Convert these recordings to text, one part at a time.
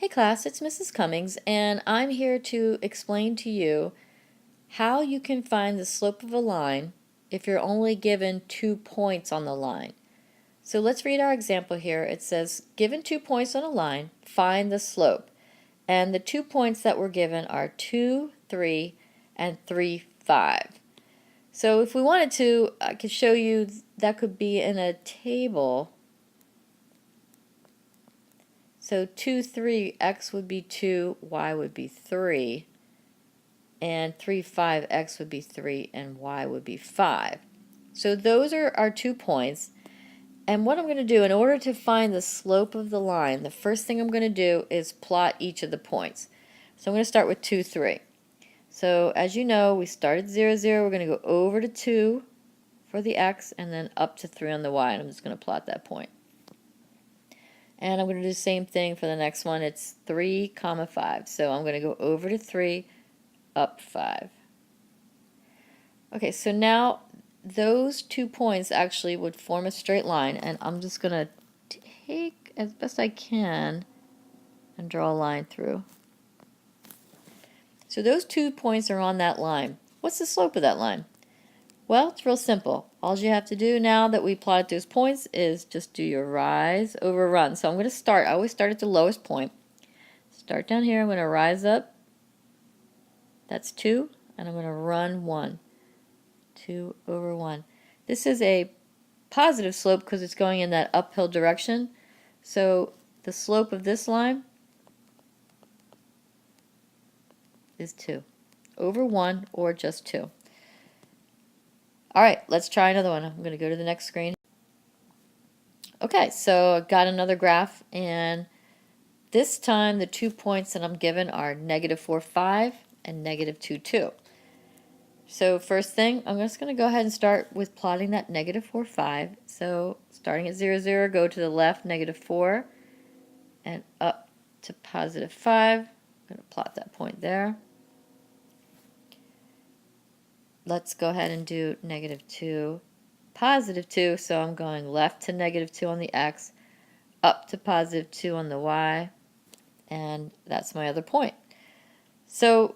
Hey class, it's Mrs. Cummings, and I'm here to explain to you how you can find the slope of a line if you're only given 2 points on the line. So let's read our example here. It says, given 2 points on a line, find the slope. And the 2 points that were given are 2, 3, and 3, 5. So if we wanted to, I could show you that could be in a table. So 2, 3, x would be 2, y would be 3, and 3, 5, x would be 3, and y would be 5. So those are our 2 points. And what I'm going to do, in order to find the slope of the line, the first thing I'm going to do is plot each of the points. So I'm going to start with 2, 3. So as you know, we start at 0, 0. We're going to go over to 2 for the x, and then up to 3 on the y, and I'm just going to plot that point. And I'm going to do the same thing for the next one. It's 3, 5. So I'm going to go over to 3, up 5. Okay, so now those 2 points actually would form a straight line, and I'm just going to take as best I can and draw a line through. So those 2 points are on that line. What's the slope of that line? Well, it's real simple. All you have to do now that we plotted those points is just do your rise over run. So I'm going to start. I always start at the lowest point. Start down here. I'm going to rise up. That's 2. And I'm going to run 1. 2 over 1. This is a positive slope because it's going in that uphill direction. So the slope of this line is 2 over 1, or just 2. Alright, let's try another one. I'm going to go to the next screen. Okay, so I've got another graph, and this time the 2 points that I'm given are -4, 5 and -2, 2. So first thing, I'm just going to go ahead and start with plotting that -4, 5. So starting at 0, 0, go to the left, -4, and up to +5. I'm going to plot that point there. Let's go ahead and do -2, +2. So I'm going left to -2 on the x, up to +2 on the y, and that's my other point. So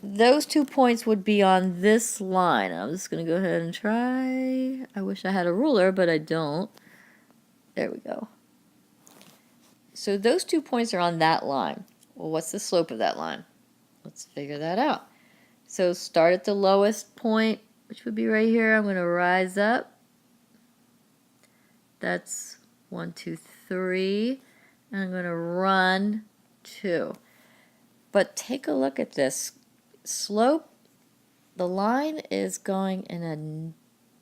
those 2 points would be on this line. I'm just going to go ahead and try. I wish I had a ruler, but I don't. There we go. So those 2 points are on that line. Well, what's the slope of that line? Let's figure that out. So start at the lowest point, which would be right here. I'm going to rise up. That's 1, 2, 3. And I'm going to run 2. But take a look at this. Slope, the line is going in a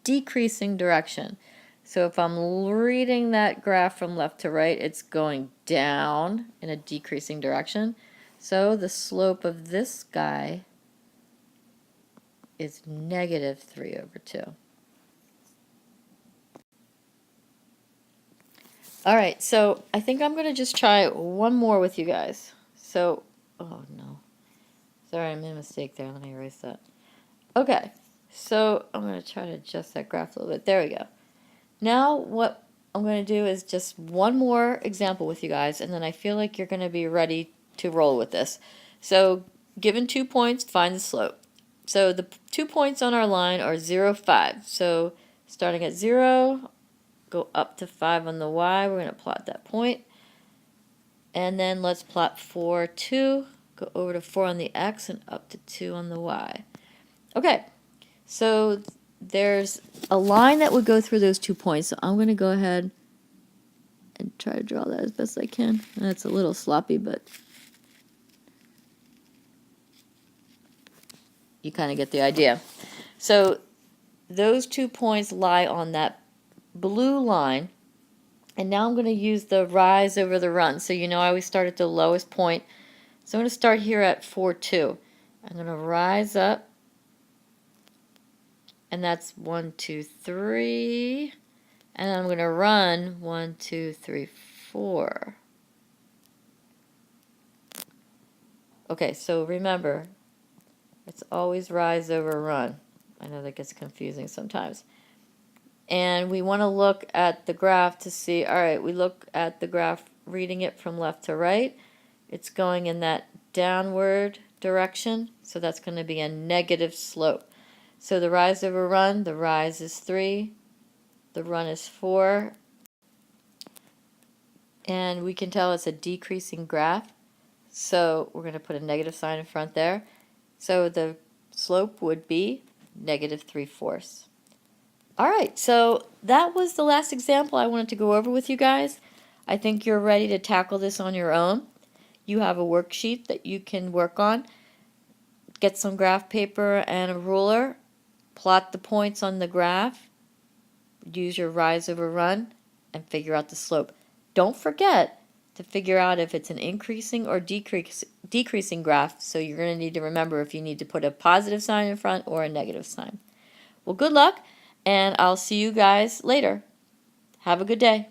decreasing direction. So if I'm reading that graph from left to right, it's going down in a decreasing direction. So the slope of this guy is -3 over 2. Alright, so I think I'm going to just try one more with you guys. So, oh no. Sorry, I made a mistake there. Let me erase that. Okay, so I'm going to try to adjust that graph a little bit. There we go. Now what I'm going to do is just one more example with you guys, and then I feel like you're going to be ready to roll with this. So given 2 points, find the slope. So the 2 points on our line are 0, 5. So starting at 0, go up to 5 on the y. We're going to plot that point. And then let's plot 4, 2. Go over to 4 on the x and up to 2 on the y. Okay, so there's a line that would go through those 2 points. So I'm going to go ahead and try to draw that as best I can. That's a little sloppy, but you kind of get the idea. So those 2 points lie on that blue line. And now I'm going to use the rise over the run. So you know I always start at the lowest point. So I'm going to start here at 4, 2. I'm going to rise up. And that's 1, 2, 3. And I'm going to run 1, 2, 3, 4. Okay, so remember, it's always rise over run. I know that gets confusing sometimes. And we want to look at the graph to see, all right, we look at the graph reading it from left to right. it's going in that downward direction, so that's going to be a negative slope. So the rise over run, the rise is 3, the run is 4, and we can tell it's a decreasing graph, so we're going to put a negative sign in front there. So the slope would be negative 3/4. All right, so that was the last example I wanted to go over with you guys. I think you're ready to tackle this on your own. You have a worksheet that you can work on. Get some graph paper and a ruler. Plot the points on the graph. Use your rise over run and figure out the slope. Don't forget to figure out if it's an increasing or decreasing graph. So you're going to need to remember if you need to put a positive sign in front or a negative sign. Well, good luck, and I'll see you guys later. Have a good day.